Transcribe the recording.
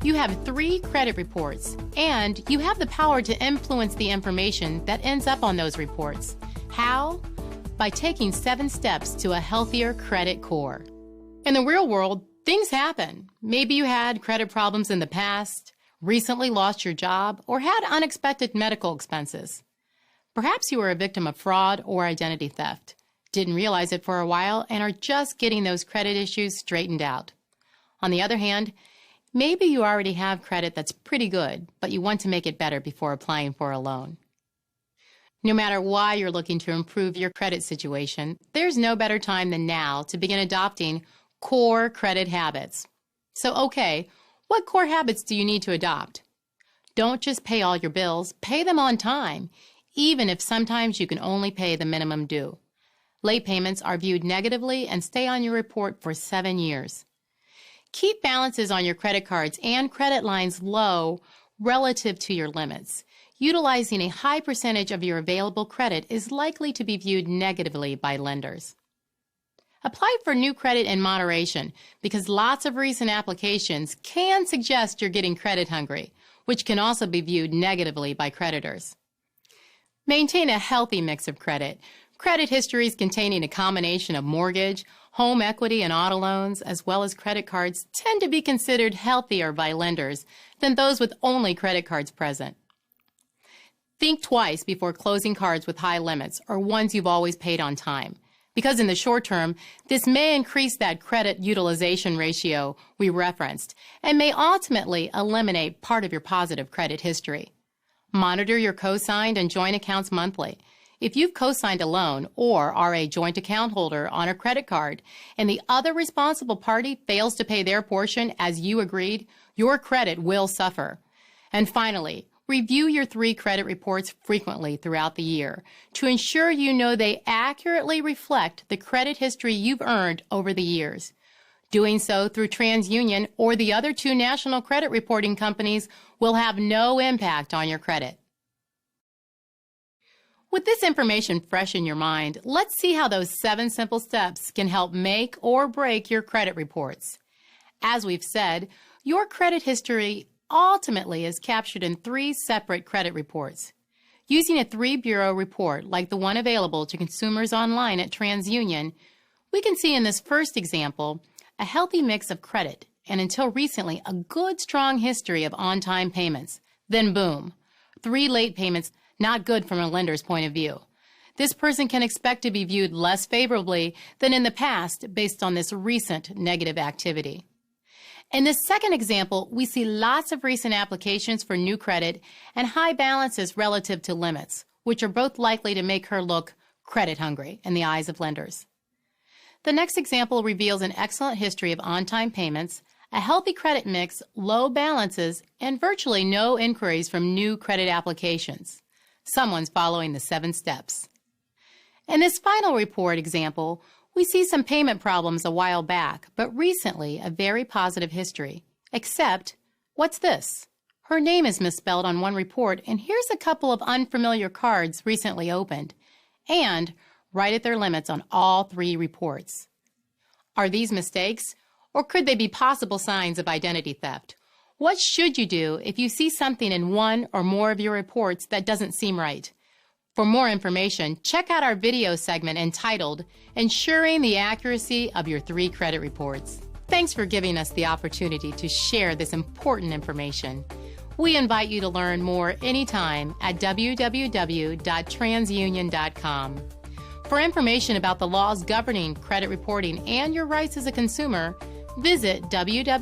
You have 3 credit reports, and you have the power to influence the information that ends up on those reports. How? By taking 7 steps to a healthier credit core. In the real world, things happen. Maybe you had credit problems in the past, recently lost your job, or had unexpected medical expenses. Perhaps you were a victim of fraud or identity theft, didn't realize it for a while, and are just getting those credit issues straightened out. On the other hand, maybe you already have credit that's pretty good, but you want to make it better before applying for a loan. No matter why you're looking to improve your credit situation, there's no better time than now to begin adopting core credit habits. So, okay, what core habits do you need to adopt? Don't just pay all your bills, pay them on time, even if sometimes you can only pay the minimum due. Late payments are viewed negatively and stay on your report for 7 years. Keep balances on your credit cards and credit lines low relative to your limits. Utilizing a high percentage of your available credit is likely to be viewed negatively by lenders. Apply for new credit in moderation because lots of recent applications can suggest you're getting credit hungry, which can also be viewed negatively by creditors. Maintain a healthy mix of credit. Credit histories containing a combination of mortgage, home equity, and auto loans, as well as credit cards, tend to be considered healthier by lenders than those with only credit cards present. Think twice before closing cards with high limits or ones you've always paid on time, because in the short term, this may increase that credit utilization ratio we referenced and may ultimately eliminate part of your positive credit history. Monitor your co-signed and joint accounts monthly. If you've co-signed a loan or are a joint account holder on a credit card and the other responsible party fails to pay their portion as you agreed, your credit will suffer. And finally, review your 3 credit reports frequently throughout the year to ensure you know they accurately reflect the credit history you've earned over the years. Doing so through TransUnion or the other 2 national credit reporting companies will have no impact on your credit. With this information fresh in your mind, let's see how those 7 simple steps can help make or break your credit reports. As we've said, your credit history ultimately is captured in 3 separate credit reports. Using a 3-bureau report like the one available to consumers online at TransUnion, we can see in this first example a healthy mix of credit and until recently a good strong history of on-time payments. Then boom, 3 late payments, not good from a lender's point of view. This person can expect to be viewed less favorably than in the past based on this recent negative activity. In this second example, we see lots of recent applications for new credit and high balances relative to limits, which are both likely to make her look credit hungry in the eyes of lenders. The next example reveals an excellent history of on-time payments, a healthy credit mix, low balances, and virtually no inquiries from new credit applications. Someone's following the 7 steps. In this final report example, we see some payment problems a while back, but recently a very positive history. Except, what's this? Her name is misspelled on one report, and here's a couple of unfamiliar cards recently opened, and right at their limits on all 3 reports. Are these mistakes, or could they be possible signs of identity theft? What should you do if you see something in one or more of your reports that doesn't seem right? For more information, check out our video segment entitled Ensuring the Accuracy of Your 3 Credit Reports. Thanks for giving us the opportunity to share this important information. We invite you to learn more anytime at www.transunion.com. For information about the laws governing credit reporting and your rights as a consumer, visit www.ftc.gov.